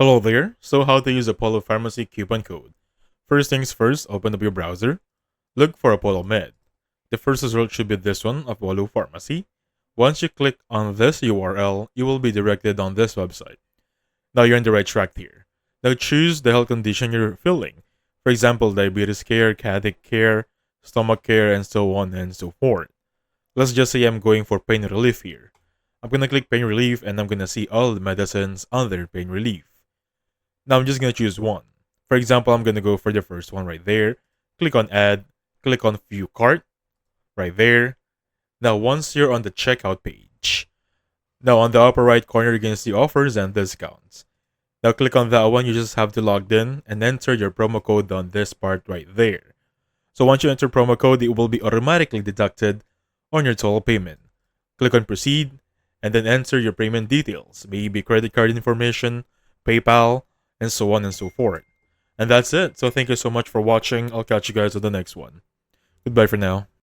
Hello there. So how to use Apollo Pharmacy coupon code. First things first, open up your browser. Look for Apollo Med. The first result should be this one, Apollo Pharmacy. Once you click on this URL, you will be directed on this website. Now you're on the right track here. Now choose the health condition you're filling. For example, diabetes care, cardiac care, stomach care, and so on and so forth. Let's just say I'm going for pain relief here. I'm gonna click pain relief and I'm gonna see all the medicines under pain relief. Now I'm just going to choose one. For example, I'm going to go for the first one right there. Click on add, click on view cart, right there. Now once you're on the checkout page, now on the upper right corner, you're going to see offers and discounts. Now click on that one, you just have to log in and enter your promo code on this part right there. So once you enter promo code, it will be automatically deducted on your total payment. Click on proceed and then enter your payment details, maybe credit card information, PayPal, and so on and so forth. And that's it. So thank you so much for watching. I'll catch you guys on the next one. Goodbye for now.